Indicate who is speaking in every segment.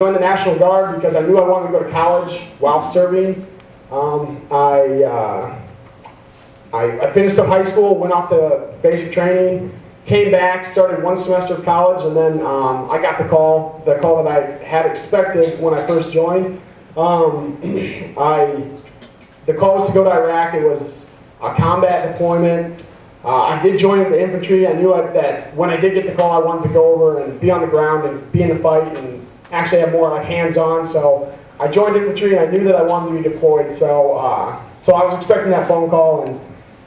Speaker 1: Joined the National Guard because I knew I wanted to go to college while serving. I finished up high school, went off to basic training, came back, started one semester of college, and then I got the call that I had expected when I first joined. The call was to go to Iraq. It was a combat deployment. I did join the infantry. I knew that when I did get the call, I wanted to go over and be on the ground and be in the fight and actually have more like hands-on. So I joined infantry and I knew that I wanted to be deployed. So I was expecting that phone call, and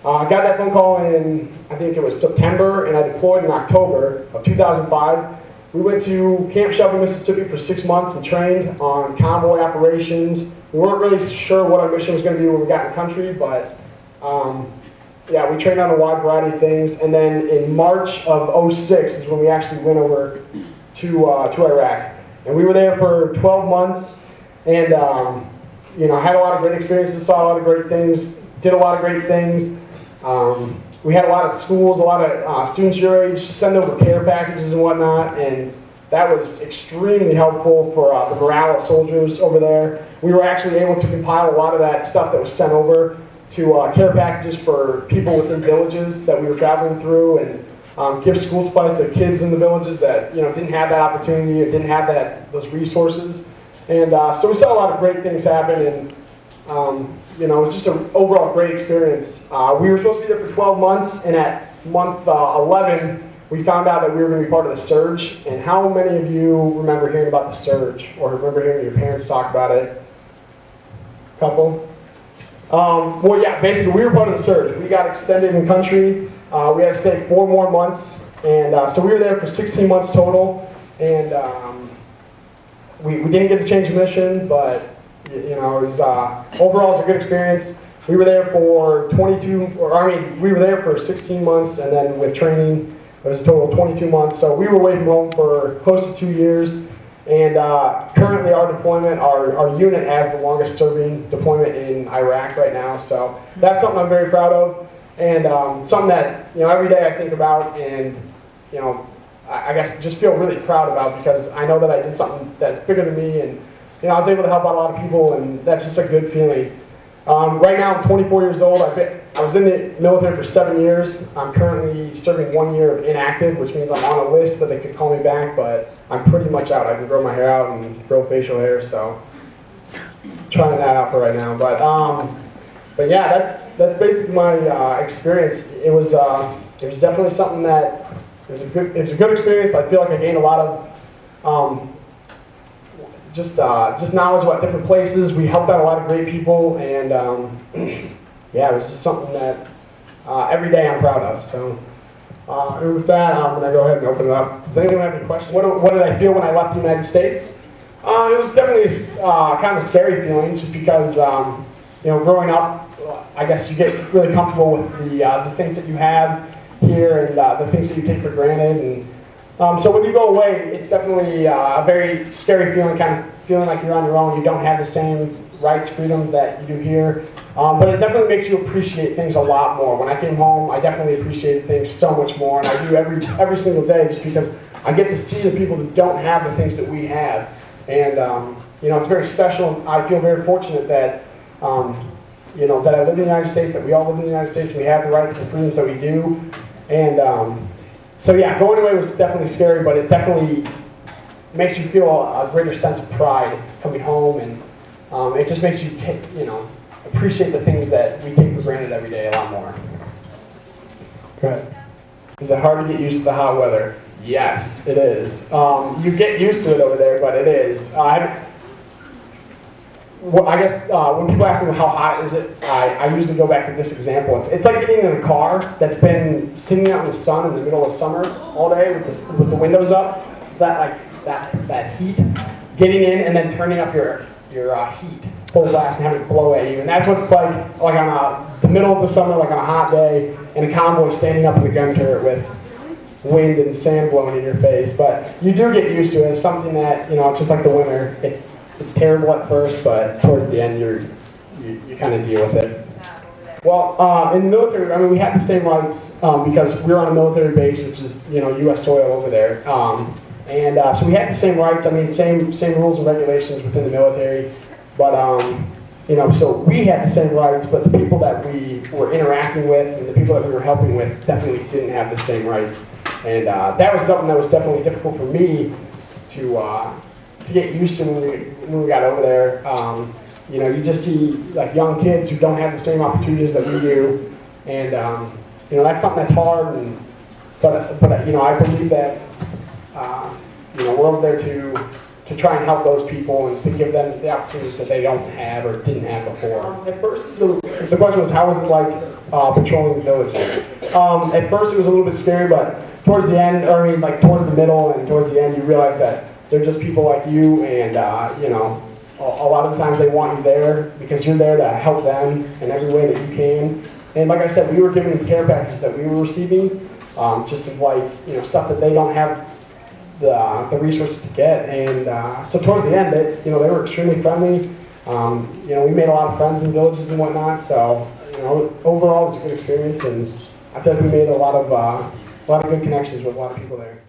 Speaker 1: got that phone call in, I think it was September, and I deployed in October of 2005. We went to Camp Shelby, Mississippi for 6 months and trained on convoy operations. We weren't really sure what our mission was going to be when we got in country, but yeah, we trained on a wide variety of things. And then in March of 06 is when we actually went over to Iraq. And we were there for 12 months, and had a lot of great experiences, saw a lot of great things, did a lot of great things. We had a lot of schools, a lot of students your age send over care packages and whatnot, and that was extremely helpful for the morale of soldiers over there. We were actually able to compile a lot of that stuff that was sent over to care packages for people within villages that we were traveling through, and give school supplies to kids in the villages that didn't have that opportunity or didn't have those resources. And so we saw a lot of great things happen, and it was just an overall great experience. We were supposed to be there for 12 months, and at month 11, we found out that we were going to be part of the surge. And how many of you remember hearing about the surge, or remember hearing your parents talk about it? A couple? Well, yeah, basically we were part of the surge. We got extended in country. We had to stay 4 more months, and so we were there for 16 months total. And we didn't get to change the mission, but it was overall it's a good experience. We were there for we were there for 16 months, and then with training, it was a total of 22 months. So we were away from home for close to 2 years. And currently our deployment, our unit has the longest serving deployment in Iraq right now. So that's something I'm very proud of, and something that every day I think about, and I guess just feel really proud about, because I know that I did something that's bigger than me, and I was able to help out a lot of people, and that's just a good feeling. Right now I'm 24 years old. I was in the military for 7 years. I'm currently serving 1 year of inactive, which means I'm on a list that they could call me back, but I'm pretty much out. I can grow my hair out and grow facial hair, so trying that out for right now. But yeah, that's basically my experience. It was definitely something that it was a good experience. I feel like I gained a lot of just knowledge about different places. We helped out a lot of great people, and yeah, it was just something that every day I'm proud of. So and with that, I'm going to go ahead and open it up. Does anyone have any questions? What did I feel when I left the United States? It was definitely kind of a scary feeling, just because growing up, I guess you get really comfortable with the things that you have here, and the things that you take for granted. And so when you go away, it's definitely a very scary feeling, kind of feeling like you're on your own. You don't have the same rights, freedoms that you do here. But it definitely makes you appreciate things a lot more. When I came home, I definitely appreciated things so much more, and I do every single day, just because I get to see the people that don't have the things that we have. And it's very special. I feel very fortunate that that I live in the United States, that we all live in the United States, and we have the rights and freedoms that we do. And so yeah, going away was definitely scary, but it definitely makes you feel a greater sense of pride coming home, and it just makes you appreciate the things that we take for granted every day a lot more. Good. Is it hard to get used to the hot weather? Yes, it is. You get used to it over there, but it is. I guess when people ask me how hot is it, I usually go back to this example. It's like getting in a car that's been sitting out in the sun in the middle of summer all day with the windows up. It's that heat, getting in and then turning up your heat full blast and having it blow at you. And that's what it's like on the middle of the summer, like on a hot day, in a convoy standing up in the gun turret with wind and sand blowing in your face. But you do get used to it. It's something that, it's just like the winter. It's terrible at first, but towards the end, you kind of deal with it. Well, in the military, we have the same rights because we're on a military base, which is U.S. soil over there. And so we had the same rights, I mean, same rules and regulations within the military, but you know, so we had the same rights, but the people that we were interacting with and the people that we were helping with definitely didn't have the same rights. And that was something that was definitely difficult for me to get used to when we got over there. You know, you just see like young kids who don't have the same opportunities that we do, and you know, that's something that's hard. And but you know, I believe that you know, we're over there to try and help those people and to give them the opportunities that they don't have or didn't have before. At first, the question was, how was it like patrolling the villages? At first, it was a little bit scary, but towards the end, or I mean, like towards the middle and towards the end, you realize that they're just people like you, and you know, a lot of the times they want you there because you're there to help them in every way that you can. And like I said, we were giving care packages that we were receiving, just of like, you know, stuff that they don't have the resources to get. And so towards the end, you know, they were extremely friendly. You know, we made a lot of friends in villages and whatnot. So, you know, overall it was a good experience, and I feel like we made a lot of good connections with a lot of people there.